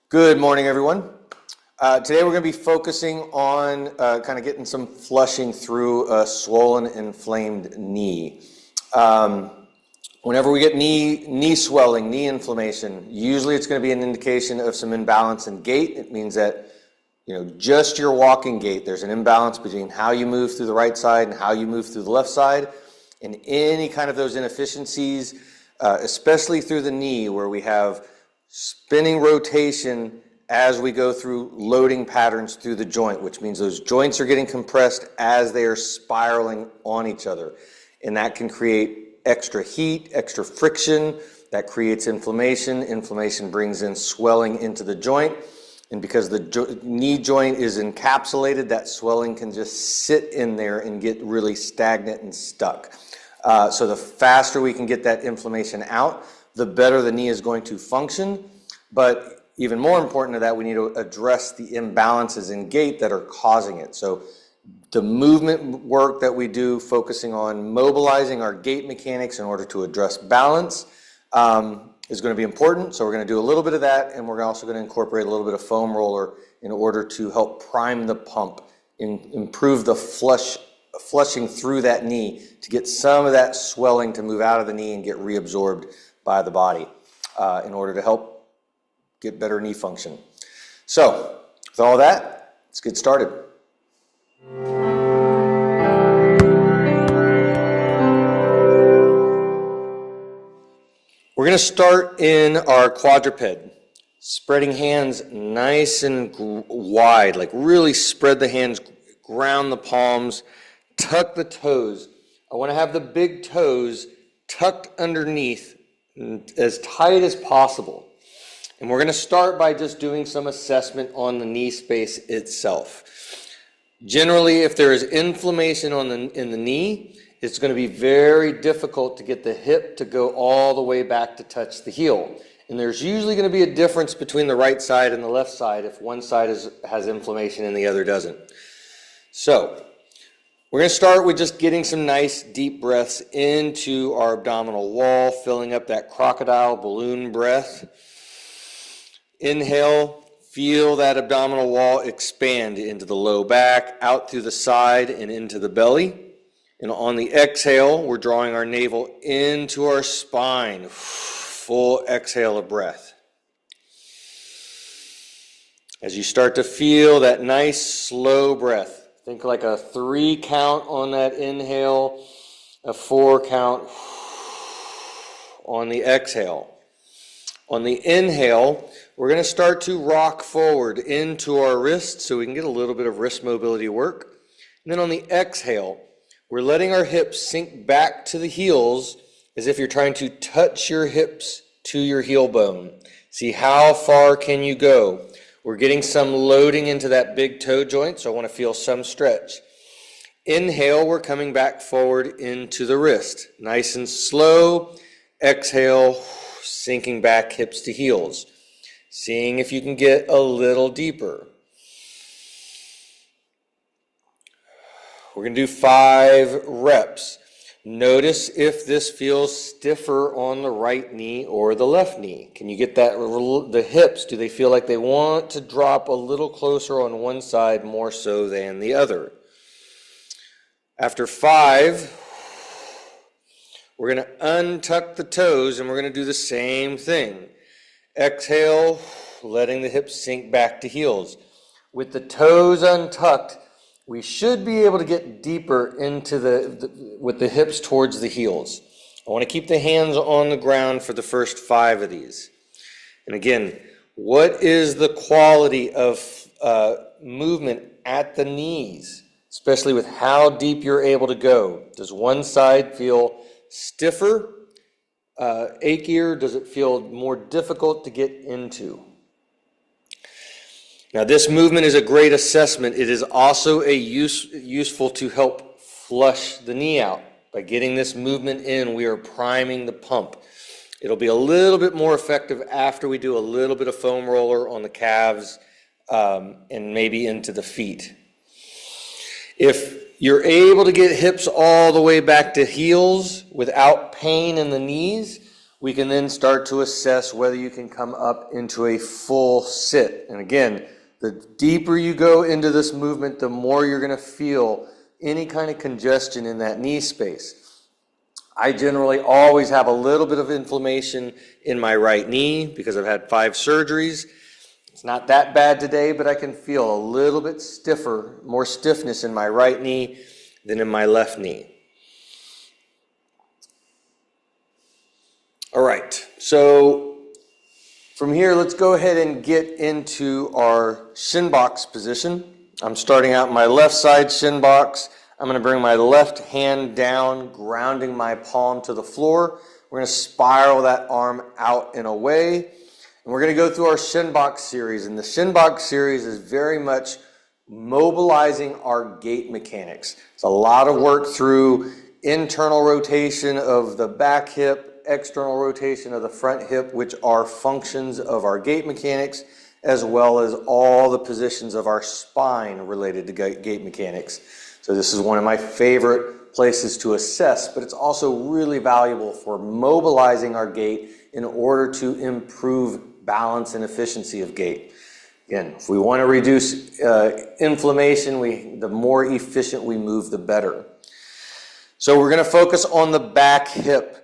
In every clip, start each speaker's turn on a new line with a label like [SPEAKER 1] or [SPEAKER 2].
[SPEAKER 1] Good morning, everyone. Today we're going to be focusing on kind of getting some flushing through a swollen, inflamed knee. Whenever we get knee swelling, knee inflammation, usually it's going to be an indication of some imbalance in gait. It means that, just your walking gait, there's an imbalance between how you move through the right side and how you move through the left side. And any kind of those inefficiencies, especially through the knee, where we have spinning rotation as we go through loading patterns through the joint, which means those joints are getting compressed as they are spiraling on each other. And that can create extra heat, extra friction, that creates inflammation. Inflammation brings in swelling into the joint. And because the knee joint is encapsulated, that swelling can just sit in there and get really stagnant and stuck. So the faster we can get that inflammation out, the better the knee is going to function. But even more important to that, we need to address the imbalances in gait that are causing it. So the movement work that we do, focusing on mobilizing our gait mechanics in order to address balance, is going to be important. So we're going to do a little bit of that, and we're also going to incorporate a little bit of foam roller in order to help prime the pump, improve the flushing through that knee to get some of that swelling to move out of the knee and get reabsorbed by the body in order to help get better knee function. So with all that, let's get started. We're going to start in our quadruped, spreading hands nice and wide, like really spread the hands, ground the palms, tuck the toes. I want to have the big toes tucked underneath as tight as possible. And we're going to start by just doing some assessment on the knee space itself. Generally, if there is inflammation in the knee, it's going to be very difficult to get the hip to go all the way back to touch the heel. And there's usually going to be a difference between the right side and the left side if one side has inflammation and the other doesn't. So we're going to start with just getting some nice deep breaths into our abdominal wall, filling up that crocodile balloon breath. Inhale, feel that abdominal wall expand into the low back, out through the side and into the belly. And on the exhale, we're drawing our navel into our spine. Full exhale of breath. As you start to feel that nice slow breath, think like a 3 count on that inhale, a 4 count on the exhale. On the inhale, we're going to start to rock forward into our wrist so we can get a little bit of wrist mobility work. And then on the exhale, we're letting our hips sink back to the heels as if you're trying to touch your hips to your heel bone. See how far can you go? We're getting some loading into that big toe joint, so I want to feel some stretch. Inhale, we're coming back forward into the wrist. Nice and slow. Exhale, sinking back hips to heels. Seeing if you can get a little deeper. We're going to do 5 reps. Notice if this feels stiffer on the right knee or the left knee. Can you get that, the hips, do they feel like they want to drop a little closer on one side more so than the other? After 5, we're going to untuck the toes and we're going to do the same thing. Exhale, letting the hips sink back to heels. With the toes untucked, we should be able to get deeper into with the hips towards the heels. I want to keep the hands on the ground for the first 5 of these. And again, what is the quality of movement at the knees, especially with how deep you're able to go? Does one side feel stiffer, achier? Does it feel more difficult to get into? Now, this movement is a great assessment. It is also useful to help flush the knee out. By getting this movement in, we are priming the pump. It'll be a little bit more effective after we do a little bit of foam roller on the calves and maybe into the feet. If you're able to get hips all the way back to heels without pain in the knees, we can then start to assess whether you can come up into a full sit. And again, the deeper you go into this movement, the more you're going to feel any kind of congestion in that knee space. I generally always have a little bit of inflammation in my right knee because I've had 5 surgeries. It's not that bad today, but I can feel a little bit stiffer, more stiffness in my right knee than in my left knee. All right, so from here, let's go ahead and get into our shin box position. I'm starting out in my left side shin box. I'm going to bring my left hand down, grounding my palm to the floor. We're going to spiral that arm out and away. And we're going to go through our shin box series. And the shin box series is very much mobilizing our gait mechanics. It's a lot of work through internal rotation of the back hip, external rotation of the front hip, which are functions of our gait mechanics, as well as all the positions of our spine related to gait mechanics. So this is one of my favorite places to assess, but it's also really valuable for mobilizing our gait in order to improve balance and efficiency of gait. Again, if we want to reduce inflammation, the more efficient we move, the better. So we're going to focus on the back hip.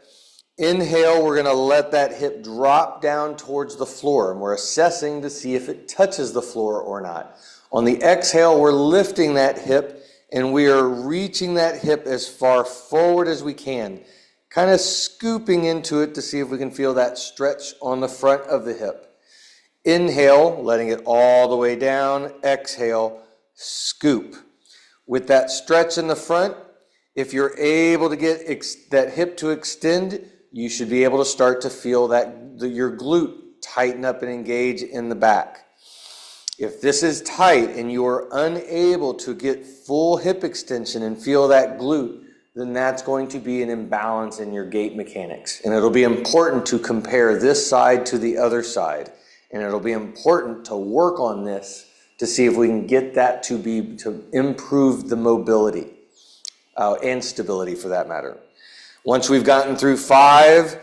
[SPEAKER 1] Inhale, we're going to let that hip drop down towards the floor, and we're assessing to see if it touches the floor or not. On the exhale, we're lifting that hip, and we are reaching that hip as far forward as we can, kind of scooping into it to see if we can feel that stretch on the front of the hip. Inhale, letting it all the way down. Exhale, scoop. With that stretch in the front, if you're able to get that hip to extend, you should be able to start to feel your glute tighten up and engage in the back. If this is tight and you are unable to get full hip extension and feel that glute, then that's going to be an imbalance in your gait mechanics. And it'll be important to compare this side to the other side. And it'll be important to work on this to see if we can get that to improve the mobility and stability for that matter. Once we've gotten through 5,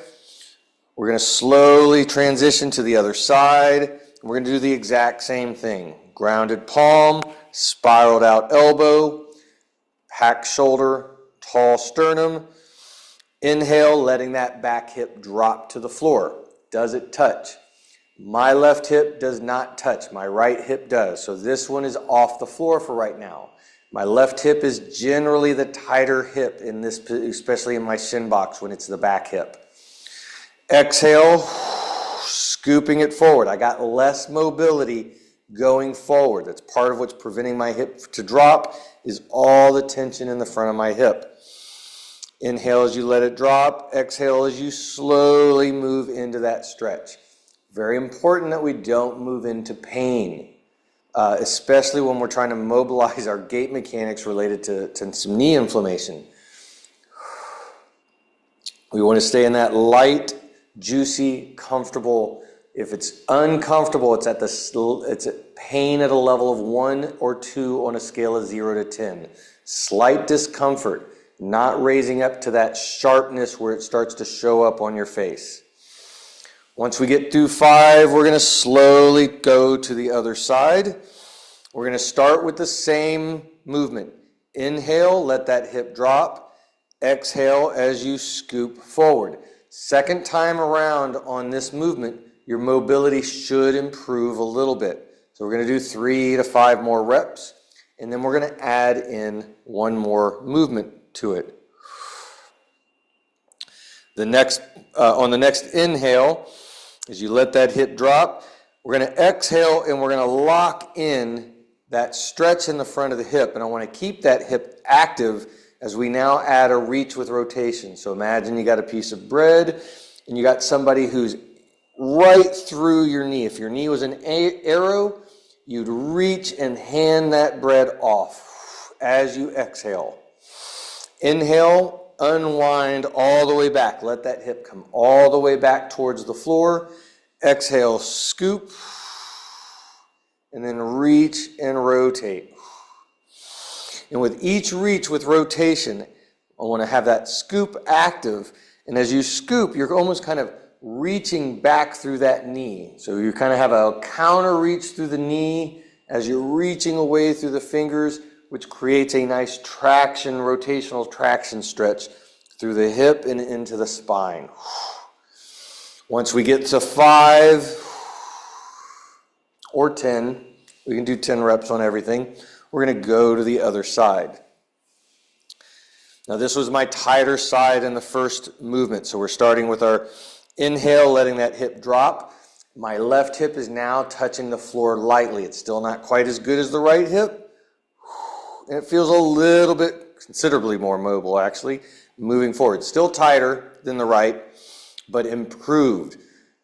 [SPEAKER 1] we're going to slowly transition to the other side. We're going to do the exact same thing. Grounded palm, spiraled out elbow, packed shoulder, tall sternum. Inhale, letting that back hip drop to the floor. Does it touch? My left hip does not touch. My right hip does. So this one is off the floor for right now. My left hip is generally the tighter hip in this, especially in my shin box when it's the back hip. Exhale, scooping it forward. I got less mobility going forward. That's part of what's preventing my hip to drop, is all the tension in the front of my hip. Inhale as you let it drop. Exhale as you slowly move into that stretch. Very important that we don't move into pain. Especially when we're trying to mobilize our gait mechanics related to some knee inflammation. We want to stay in that light, juicy, comfortable. If it's uncomfortable, it's at pain at a level of 1 or 2 on a scale of 0 to 10. Slight discomfort, not raising up to that sharpness where it starts to show up on your face. Once we get through 5, we're going to slowly go to the other side. We're going to start with the same movement. Inhale, let that hip drop. Exhale as you scoop forward. Second time around on this movement, your mobility should improve a little bit. So we're going to do 3 to 5 more reps, and then we're going to add in 1 more movement to it. On the next inhale, as you let that hip drop, we're going to exhale and we're going to lock in that stretch in the front of the hip. And I want to keep that hip active as we now add a reach with rotation. So imagine you got a piece of bread and you got somebody who's right through your knee. If your knee was an arrow, you'd reach and hand that bread off as you exhale. Inhale, unwind all the way back. Let that hip come all the way back towards the floor. Exhale, scoop, and then reach and rotate. And with each reach with rotation, I want to have that scoop active And as you scoop, you're almost kind of reaching back through that knee. So you kind of have a counter reach through the knee as you're reaching away through the fingers, which creates a nice traction, rotational traction stretch through the hip and into the spine. Once we get to 5 or 10, we can do 10 reps on everything. We're going to go to the other side. Now this was my tighter side in the first movement. So we're starting with our inhale, letting that hip drop. My left hip is now touching the floor lightly. It's still not quite as good as the right hip. And it feels a little bit, considerably more mobile actually, moving forward. Still tighter than the right, but improved.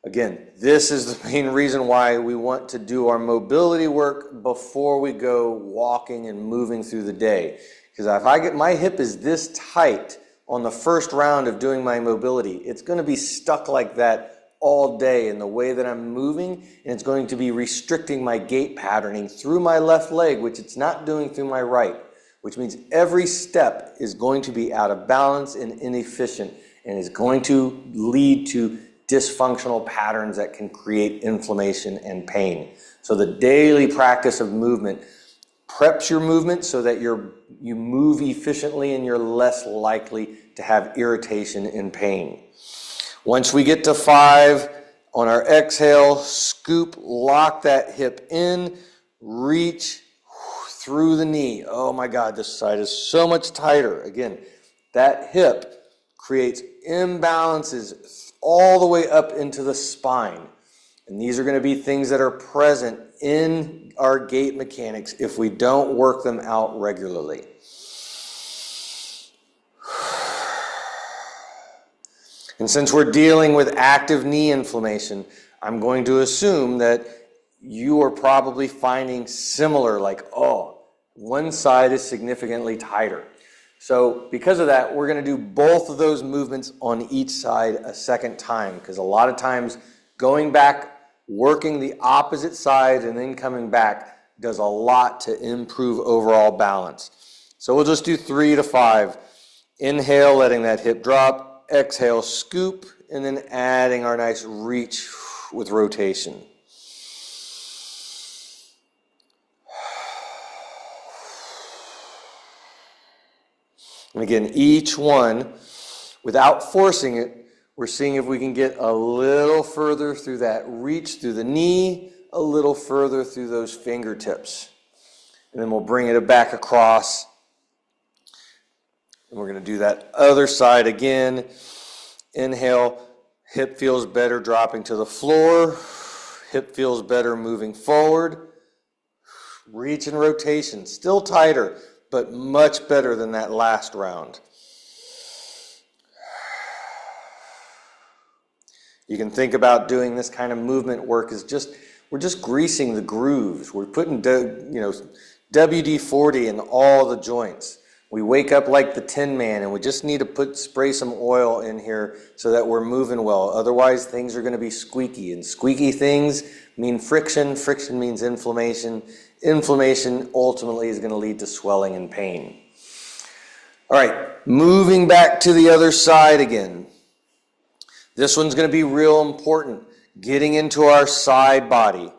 [SPEAKER 1] Again, this is the main reason why we want to do our mobility work before we go walking and moving through the day. Because if I get my hip is this tight on the first round of doing my mobility, it's going to be stuck like that all day in the way that I'm moving, and it's going to be restricting my gait patterning through my left leg, which it's not doing through my right, which means every step is going to be out of balance and inefficient and is going to lead to dysfunctional patterns that can create inflammation and pain. So the daily practice of movement preps your movement so that you move efficiently and you're less likely to have irritation and pain. Once we get to 5, on our exhale, scoop, lock that hip in, reach through the knee. Oh my God, this side is so much tighter. Again, that hip creates imbalances all the way up into the spine. And these are going to be things that are present in our gait mechanics if we don't work them out regularly. And since we're dealing with active knee inflammation, I'm going to assume that you are probably finding similar, like, oh, one side is significantly tighter. So because of that, we're going to do both of those movements on each side a second time, because a lot of times going back, working the opposite side and then coming back does a lot to improve overall balance. So we'll just do 3 to 5. Inhale, letting that hip drop. Exhale, scoop, and then adding our nice reach with rotation. And again, each one, without forcing it, we're seeing if we can get a little further through that reach through the knee, a little further through those fingertips. And then we'll bring it back across. And we're going to do that other side again. Inhale, hip feels better dropping to the floor. Hip feels better moving forward. Reach and rotation, still tighter, but much better than that last round. You can think about doing this kind of movement work as we're just greasing the grooves. We're putting WD-40 in all the joints. We wake up like the Tin Man, and we just need to spray some oil in here so that we're moving well. Otherwise, things are going to be squeaky, and squeaky things mean friction. Friction means inflammation. Inflammation ultimately is going to lead to swelling and pain. All right, moving back to the other side again. This one's going to be real important. Getting into our side body.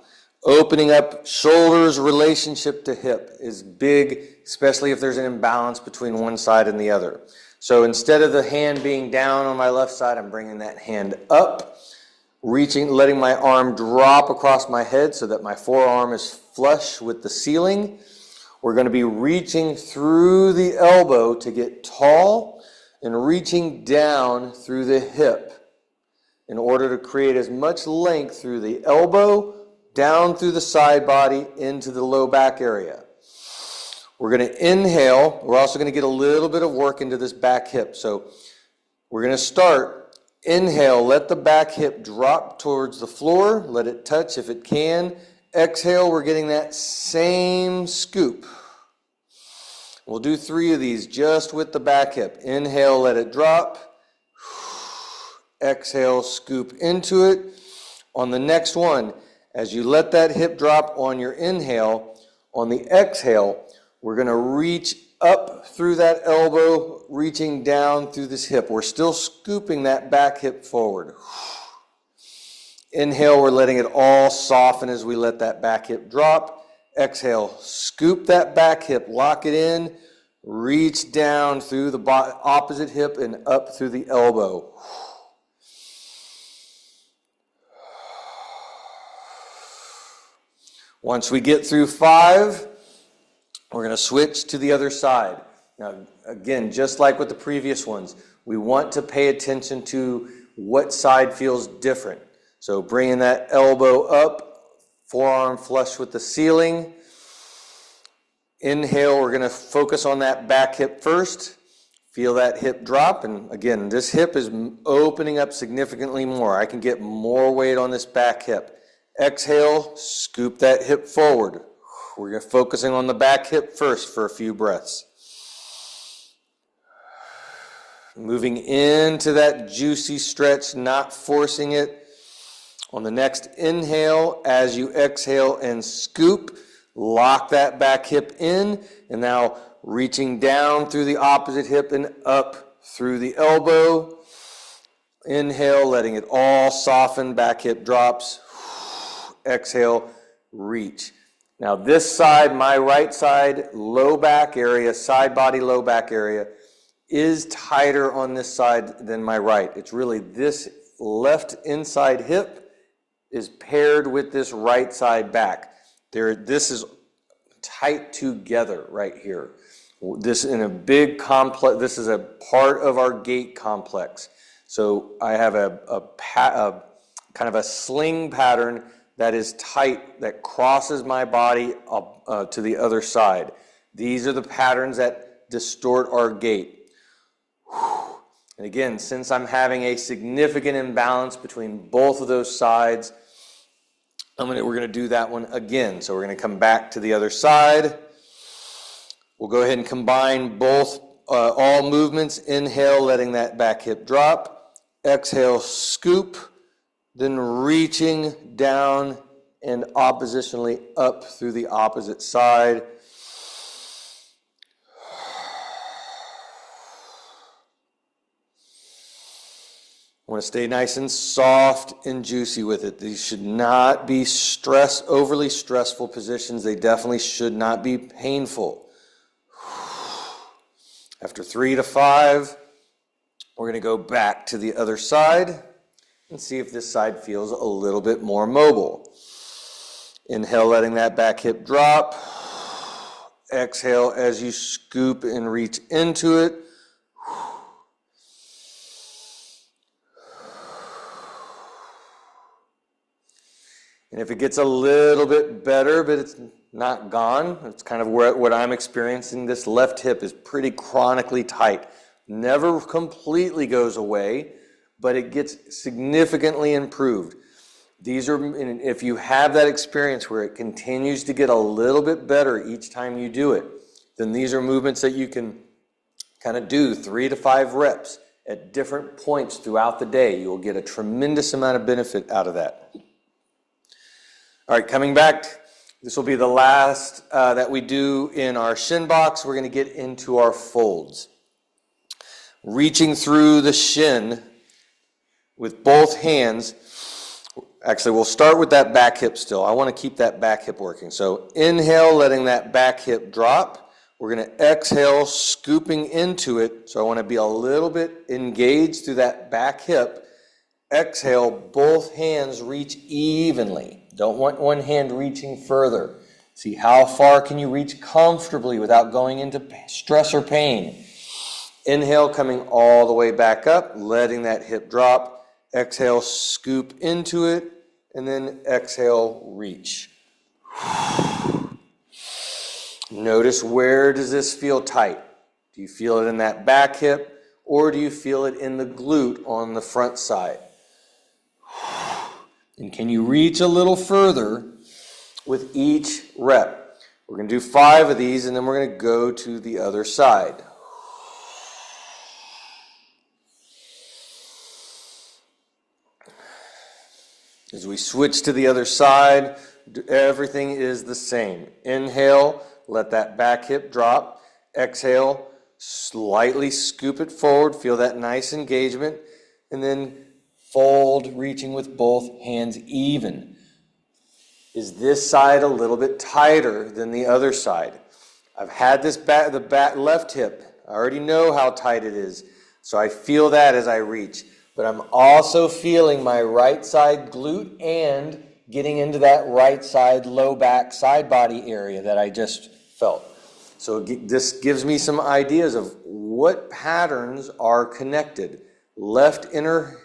[SPEAKER 1] Opening up shoulders relationship to hip is big, especially if there's an imbalance between one side and the other. So instead of the hand being down on my left side, I'm bringing that hand up, reaching, letting my arm drop across my head so that my forearm is flush with the ceiling. We're going to be reaching through the elbow to get tall and reaching down through the hip in order to create as much length through the elbow, down through the side body, into the low back area. We're going to inhale. We're also going to get a little bit of work into this back hip. So we're going to start. Inhale, let the back hip drop towards the floor. Let it touch if it can. Exhale, we're getting that same scoop. We'll do 3 of these just with the back hip. Inhale, let it drop. Exhale, scoop into it. On the next one, as you let that hip drop on your inhale, on the exhale, we're going to reach up through that elbow, reaching down through this hip. We're still scooping that back hip forward. Inhale, we're letting it all soften as we let that back hip drop. Exhale, scoop that back hip, lock it in, reach down through the opposite hip and up through the elbow. Once we get through 5, we're going to switch to the other side. Now, again, just like with the previous ones, we want to pay attention to what side feels different. So bringing that elbow up, forearm flush with the ceiling. Inhale, we're going to focus on that back hip first. Feel that hip drop. And again, this hip is opening up significantly more. I can get more weight on this back hip. Exhale, scoop that hip forward. We're focusing on the back hip first for a few breaths. Moving into that juicy stretch, not forcing it. On the next inhale, as you exhale and scoop, lock that back hip in. And now reaching down through the opposite hip and up through the elbow. Inhale, letting it all soften, back hip drops. Exhale, reach. Now this side, my right side, low back area, side body low back area, is tighter on this side than my right. It's really this left inside hip is paired with this right side back. This is tight together right here. This in a big complex, this is a part of our gait complex. So I have a kind of a sling pattern that is tight, that crosses my body up, to the other side. These are the patterns that distort our gait. And again, since I'm having a significant imbalance between both of those sides, we're gonna do that one again. So we're gonna come back to the other side. We'll go ahead and combine both, all movements. Inhale, letting that back hip drop. Exhale, scoop. Then reaching down and oppositionally up through the opposite side. I want to stay nice and soft and juicy with it. These should not be overly stressful positions. They definitely should not be painful. After 3 to 5, we're going to go back to the other side and see if this side feels a little bit more mobile. Inhale, letting that back hip drop. Exhale as you scoop and reach into it. And if it gets a little bit better, but it's not gone, it's kind of what I'm experiencing. This left hip is pretty chronically tight. Never completely goes away, but it gets significantly improved. These are, if you have that experience where it continues to get a little bit better each time you do it, then these are movements that you can kind of do 3 to 5 reps at different points throughout the day. You'll get a tremendous amount of benefit out of that. All right, coming back, this will be the last that we do in our shin box. We're going to get into our folds. Reaching through the shin with both hands. Actually, we'll start with that back hip still. I want to keep that back hip working. So inhale, letting that back hip drop. We're going to exhale, scooping into it. So I want to be a little bit engaged through that back hip. Exhale, both hands reach evenly. Don't want one hand reaching further. See how far can you reach comfortably without going into stress or pain. Inhale, coming all the way back up, letting that hip drop. Exhale, scoop into it, and then exhale, reach. Notice, where does this feel tight? Do you feel it in that back hip, or do you feel it in the glute on the front side? And can you reach a little further with each rep? We're going to do 5 of these, and then we're going to go to the other side. As we switch to the other side, everything is the same. Inhale, let that back hip drop. Exhale, slightly scoop it forward, feel that nice engagement, and then fold, reaching with both hands even. Is this side a little bit tighter than the other side? I've had this left hip. I already know how tight it is, so I feel that as I reach. But I'm also feeling my right side glute and getting into that right side low back side body area that I just felt. So this gives me some ideas of what patterns are connected. Left inner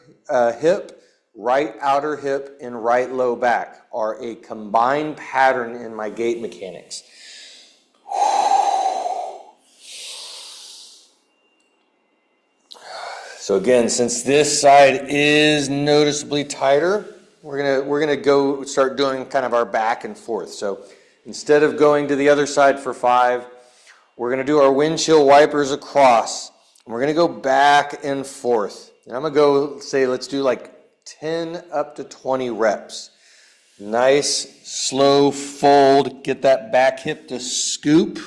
[SPEAKER 1] hip, right outer hip, and right low back are a combined pattern in my gait mechanics. So again, since this side is noticeably tighter, we're gonna go start doing kind of our back and forth. So instead of going to the other side for 5, we're gonna do our windshield wipers across. We're gonna go back and forth. And I'm gonna go say, let's do like 10 up to 20 reps. Nice, slow fold. Get that back hip to scoop.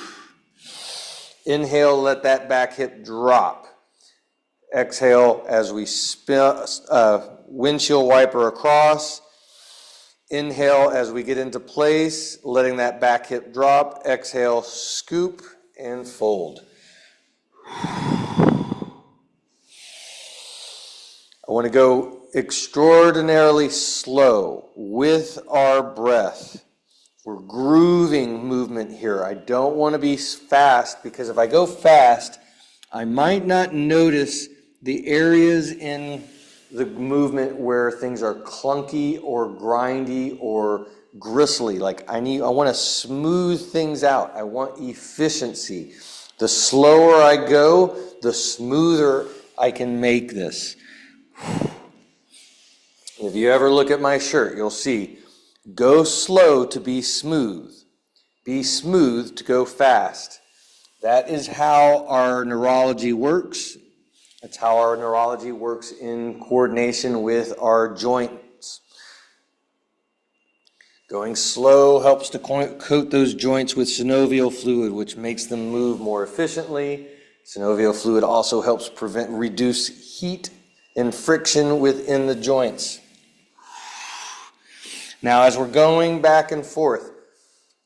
[SPEAKER 1] Inhale, let that back hip drop. Exhale as we spin, windshield wiper across. Inhale as we get into place, letting that back hip drop. Exhale, scoop and fold. I want to go extraordinarily slow with our breath. We're grooving movement here. I don't want to be fast, because if I go fast, I might not notice the areas in the movement where things are clunky or grindy or gristly. Like I want to smooth things out. I want efficiency. The slower I go, the smoother I can make this. If you ever look at my shirt, you'll see, go slow to be smooth. Be smooth to go fast. That is how our neurology works. That's how our neurology works in coordination with our joints. Going slow helps to coat those joints with synovial fluid, which makes them move more efficiently. Synovial fluid also helps reduce heat and friction within the joints. Now, as we're going back and forth,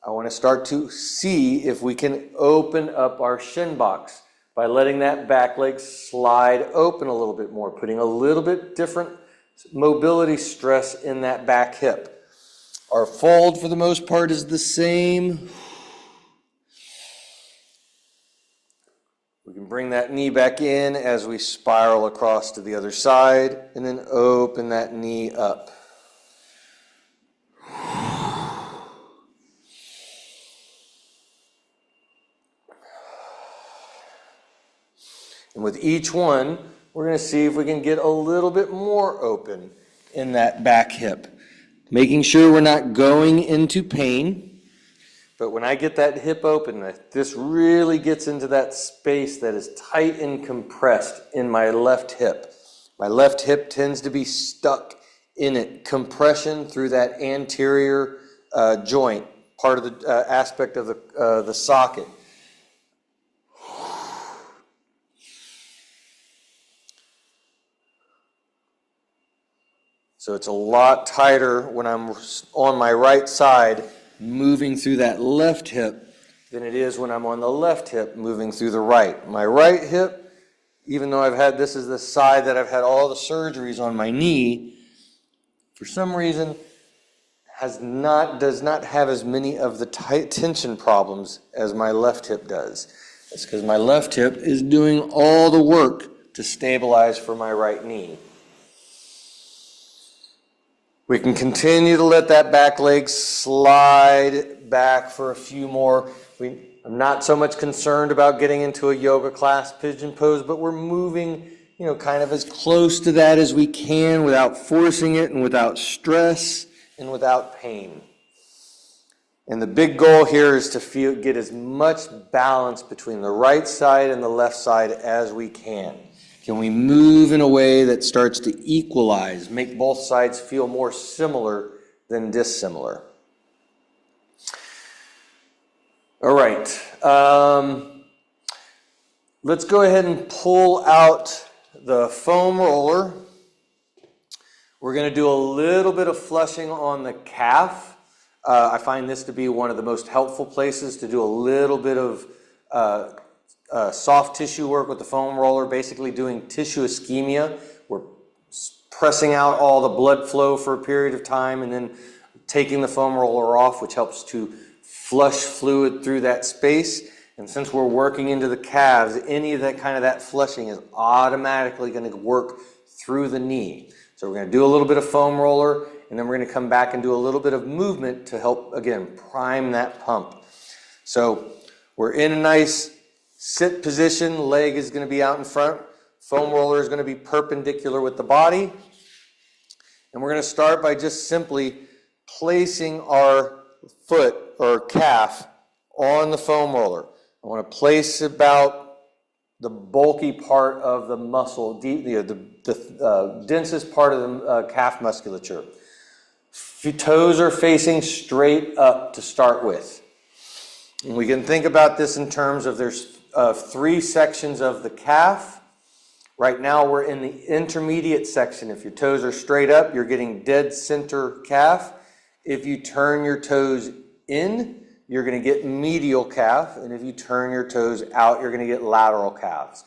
[SPEAKER 1] I want to start to see if we can open up our shin box by letting that back leg slide open a little bit more, putting a little bit different mobility stress in that back hip. Our fold, for the most part, is the same. We can bring that knee back in as we spiral across to the other side, and then open that knee up. And with each one, we're going to see if we can get a little bit more open in that back hip. Making sure we're not going into pain. But when I get that hip open, this really gets into that space that is tight and compressed in my left hip. My left hip tends to be stuck in it. Compression through that anterior joint, part of the aspect of the socket. So it's a lot tighter when I'm on my right side moving through that left hip than it is when I'm on the left hip moving through the right. My right hip, even though this is the side that I've had all the surgeries on my knee, for some reason does not have as many of the tight tension problems as my left hip does. It's because my left hip is doing all the work to stabilize for my right knee. We can continue to let that back leg slide back for a few more. I'm not so much concerned about getting into a yoga class pigeon pose, but we're moving, kind of as close to that as we can without forcing it and without stress and without pain. And the big goal here is to get as much balance between the right side and the left side as we can. Can we move in a way that starts to equalize, make both sides feel more similar than dissimilar? All right. Let's go ahead and pull out the foam roller. We're going to do a little bit of flushing on the calf. I find this to be one of the most helpful places to do a little bit of soft tissue work with the foam roller, basically doing tissue ischemia. We're pressing out all the blood flow for a period of time and then taking the foam roller off, which helps to flush fluid through that space. And since we're working into the calves, any of that flushing is automatically going to work through the knee. So we're going to do a little bit of foam roller, and then we're going to come back and do a little bit of movement to help, again, prime that pump. So we're in a nice sit position. Leg is going to be out in front. Foam roller is going to be perpendicular with the body. And we're going to start by just simply placing our foot or calf on the foam roller. I want to place about the bulky part of the muscle, the densest part of the calf musculature. Your toes are facing straight up to start with. And we can think about this in terms of there's 3 sections of the calf. Right now we're in the intermediate section. If your toes are straight up, you're getting dead center calf. If you turn your toes in, you're going to get medial calf, and if you turn your toes out, you're going to get lateral calves.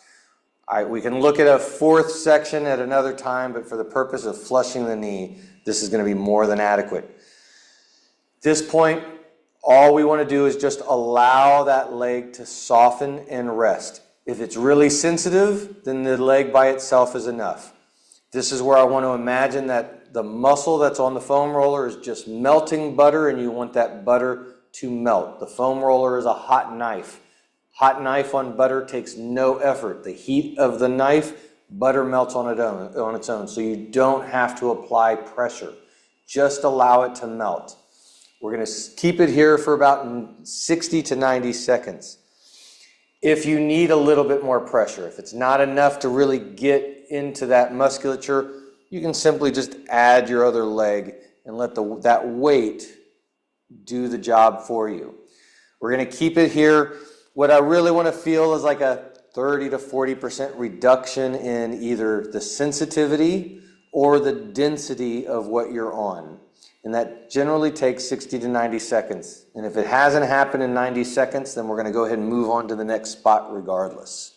[SPEAKER 1] All right, we can look at a 4th section at another time, but for the purpose of flushing the knee, this is going to be more than adequate. At this point, all we want to do is just allow that leg to soften and rest. If it's really sensitive, then the leg by itself is enough. This is where I want to imagine that the muscle that's on the foam roller is just melting butter, and you want that butter to melt. The foam roller is a hot knife. Hot knife on butter takes no effort. The heat of the knife, butter melts on its own, so you don't have to apply pressure. Just allow it to melt. We're going to keep it here for about 60 to 90 seconds. If you need a little bit more pressure, if it's not enough to really get into that musculature, you can simply just add your other leg and let that weight do the job for you. We're going to keep it here. What I really want to feel is like a 30 to 40% reduction in either the sensitivity or the density of what you're on. And that generally takes 60 to 90 seconds. And if it hasn't happened in 90 seconds, then we're going to go ahead and move on to the next spot regardless.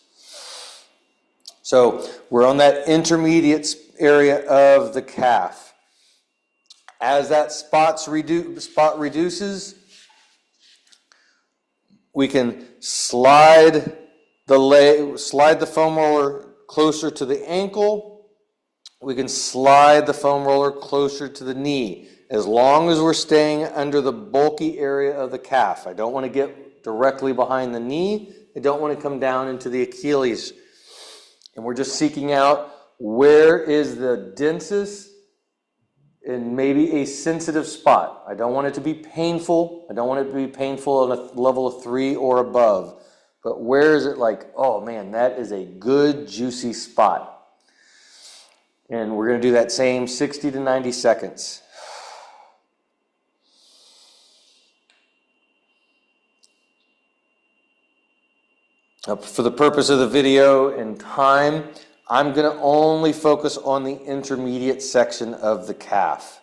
[SPEAKER 1] So we're on that intermediate area of the calf. As that spot reduces, we can slide the foam roller closer to the ankle. We can slide the foam roller closer to the knee, as long as we're staying under the bulky area of the calf. I don't want to get directly behind the knee. I don't want to come down into the Achilles. And we're just seeking out where is the densest and maybe a sensitive spot. I don't want it to be painful. I don't want it to be painful at a level of 3 or above. But where is it like, oh man, that is a good juicy spot. And we're going to do that same 60 to 90 seconds. For the purpose of the video and time, I'm going to only focus on the intermediate section of the calf,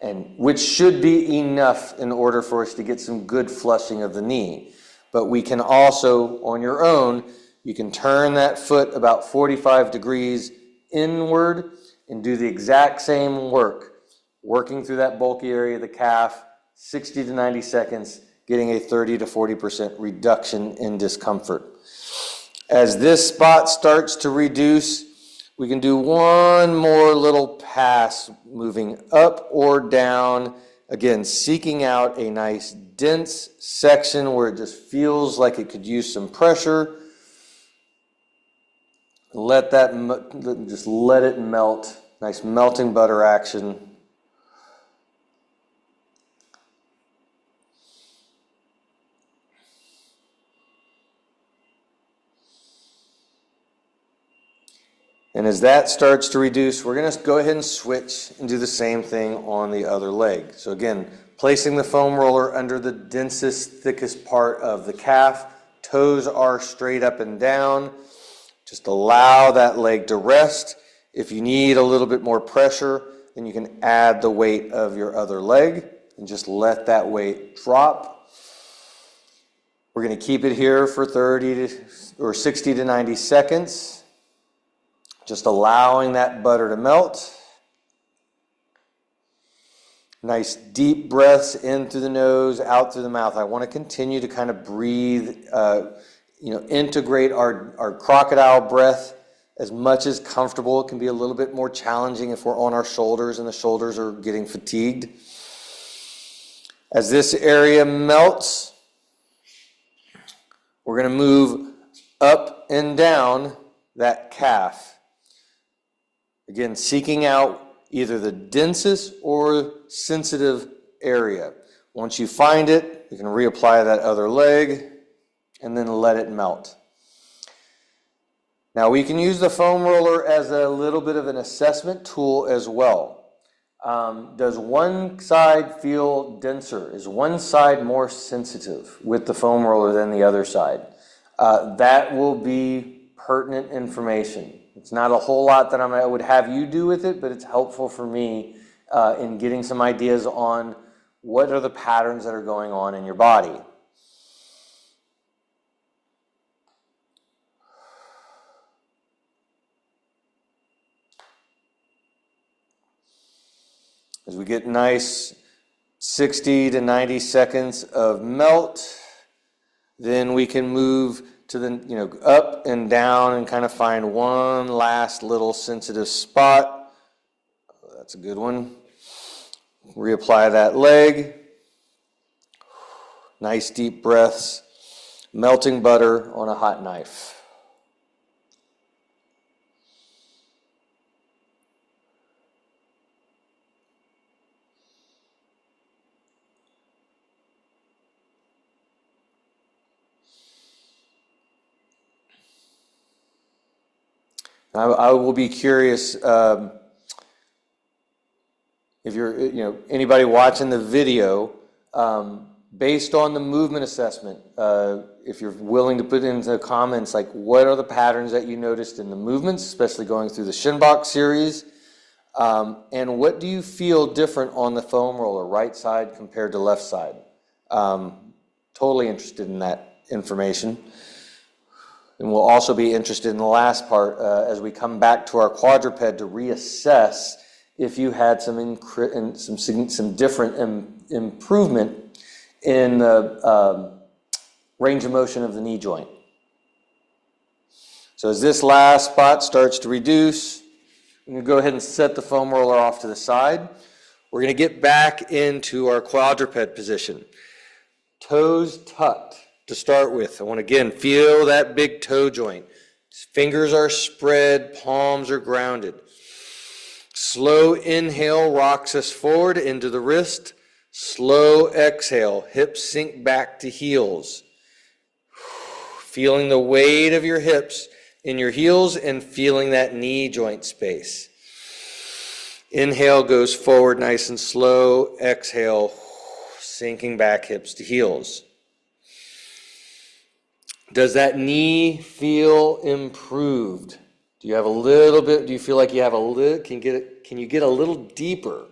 [SPEAKER 1] and which should be enough in order for us to get some good flushing of the knee. But we can also, on your own, you can turn that foot about 45 degrees inward and do the exact same work, working through that bulky area of the calf, 60 to 90 seconds, getting a 30 to 40% reduction in discomfort. As this spot starts to reduce, we can do one more little pass, moving up or down, again, seeking out a nice dense section where it just feels like it could use some pressure. Just let it melt, nice melting butter action. And as that starts to reduce, we're going to go ahead and switch and do the same thing on the other leg. So again, placing the foam roller under the densest, thickest part of the calf, Toes are straight up and down. Just allow that leg to rest. If you need a little bit more pressure, then you can add the weight of your other leg and just let that weight drop. We're going to keep it here for 60 to 90 seconds. Just allowing that butter to melt. Nice deep breaths in through the nose, out through the mouth. I want to continue to kind of breathe, integrate our crocodile breath as much as comfortable. It can be a little bit more challenging if we're on our shoulders and the shoulders are getting fatigued. As this area melts, we're going to move up and down that calf. Again, seeking out either the densest or sensitive area. Once you find it, you can reapply that other leg and then let it melt. Now we can use the foam roller as a little bit of an assessment tool as well. Does one side feel denser? Is one side more sensitive with the foam roller than the other side? That will be pertinent information. It's not a whole lot that I would have you do with it, but it's helpful for me in getting some ideas on what are the patterns that are going on in your body. As we get nice 60 to 90 seconds of melt, then we can move to the, up and down and kind of find one last little sensitive spot. That's a good one. Reapply that leg. Nice deep breaths. Melting butter on a hot knife. I will be curious if you're, anybody watching the video, based on the movement assessment, if you're willing to put into the comments, like what are the patterns that you noticed in the movements, especially going through the shin box series, and what do you feel different on the foam roller, right side compared to left side? Totally interested in that information. And we'll also be interested in the last part as we come back to our quadruped to reassess if you had some different improvement in the range of motion of the knee joint. So as this last spot starts to reduce, I'm going to go ahead and set the foam roller off to the side. We're going to get back into our quadruped position. Toes tucked. To start with, I want to again feel that big toe joint. Fingers are spread, palms are grounded. Slow inhale rocks us forward into the wrist. Slow exhale, hips sink back to heels. Feeling the weight of your hips in your heels and feeling that knee joint space. Inhale goes forward nice and slow. Exhale, sinking back hips to heels. Does that knee feel improved? Do you have a little bit, do you feel like you have a little, can you get a little deeper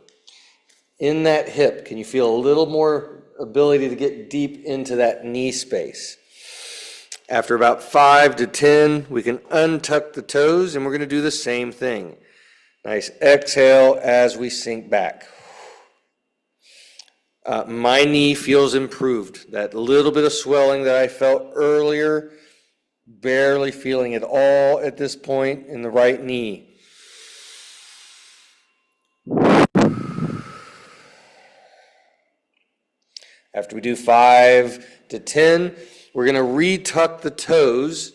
[SPEAKER 1] in that hip? Can you feel a little more ability to get deep into that knee space? After about 5 to 10, we can untuck the toes and we're going to do the same thing. Nice exhale as we sink back. My knee feels improved. That little bit of swelling that I felt earlier, barely feeling it all at this point in the right knee. After we do 5 to 10, we're going to retuck the toes.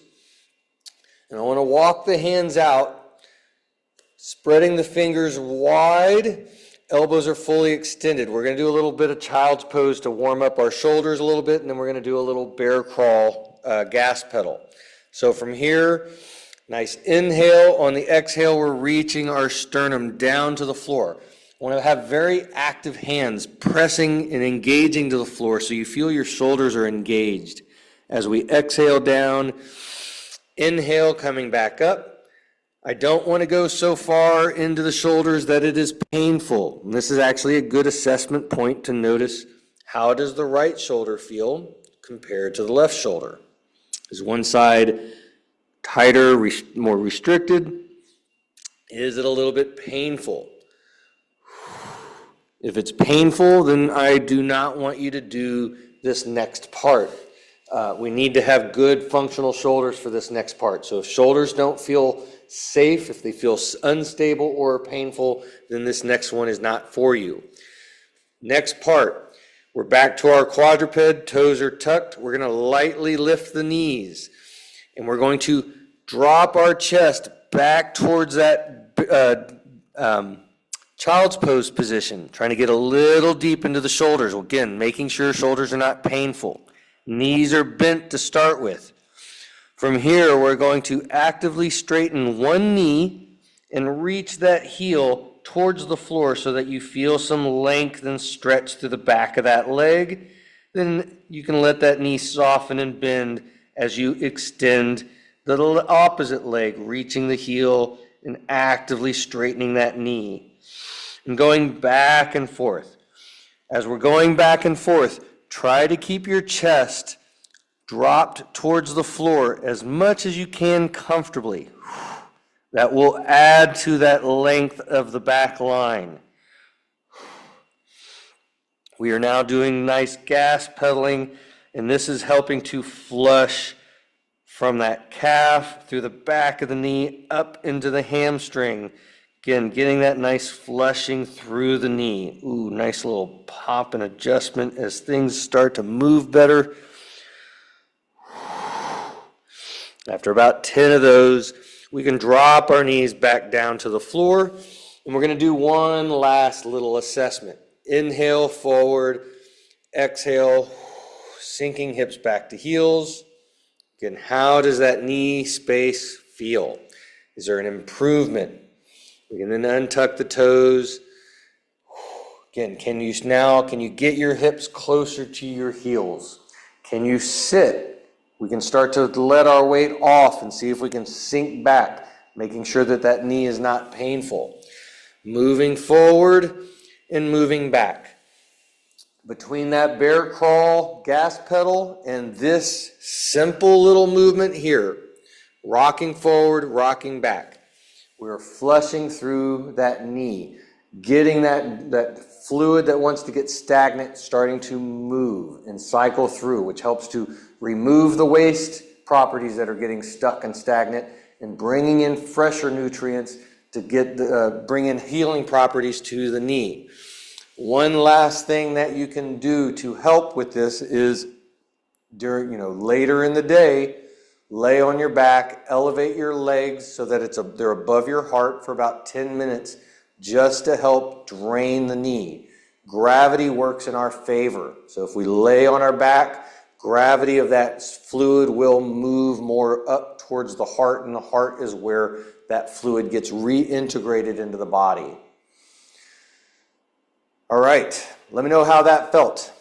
[SPEAKER 1] And I want to walk the hands out, spreading the fingers wide. Elbows are fully extended. We're going to do a little bit of child's pose to warm up our shoulders a little bit, and then we're going to do a little bear crawl gas pedal. So from here, nice inhale. On the exhale, we're reaching our sternum down to the floor. I want to have very active hands pressing and engaging to the floor so you feel your shoulders are engaged. As we exhale down, inhale, coming back up. I don't want to go so far into the shoulders that it is painful. And this is actually a good assessment point to notice, how does the right shoulder feel compared to the left shoulder? Is one side tighter, more restricted? Is it a little bit painful? If it's painful, then I do not want you to do this next part. We need to have good functional shoulders for this next part. So if shoulders don't feel safe, if they feel unstable or painful, then this next one is not for you. Next part, we're back to our quadruped, toes are tucked. We're going to lightly lift the knees, and we're going to drop our chest back towards that child's pose position, trying to get a little deep into the shoulders. Again, making sure shoulders are not painful. Knees are bent to start with. From here, we're going to actively straighten one knee and reach that heel towards the floor so that you feel some length and stretch through the back of that leg. Then you can let that knee soften and bend as you extend the opposite leg, reaching the heel and actively straightening that knee. And going back and forth. As we're going back and forth, try to keep your chest dropped towards the floor as much as you can comfortably. That will add to that length of the back line. We are now doing nice gas pedaling, and this is helping to flush from that calf through the back of the knee up into the hamstring. Again, getting that nice flushing through the knee. Ooh, nice little pop and adjustment as things start to move better. After about 10 of those, we can drop our knees back down to the floor, and we're going to do one last little assessment. Inhale forward, exhale, sinking hips back to heels. Again, how does that knee space feel? Is there an improvement? We can then untuck the toes. Again, can you get your hips closer to your heels? Can you sit? We can start to let our weight off and see if we can sink back, making sure that that knee is not painful. Moving forward and moving back. Between that bear crawl gas pedal and this simple little movement here, rocking forward, rocking back, we're flushing through that knee, getting that fluid that wants to get stagnant starting to move and cycle through, which helps to remove the waste properties that are getting stuck and stagnant and bringing in fresher nutrients to bring in healing properties to the knee. One last thing that you can do to help with this is later in the day, lay on your back, elevate your legs so that they're above your heart for about 10 minutes just to help drain the knee. Gravity works in our favor. So if we lay on our back, gravity of that fluid will move more up towards the heart, and the heart is where that fluid gets reintegrated into the body. All right, let me know how that felt.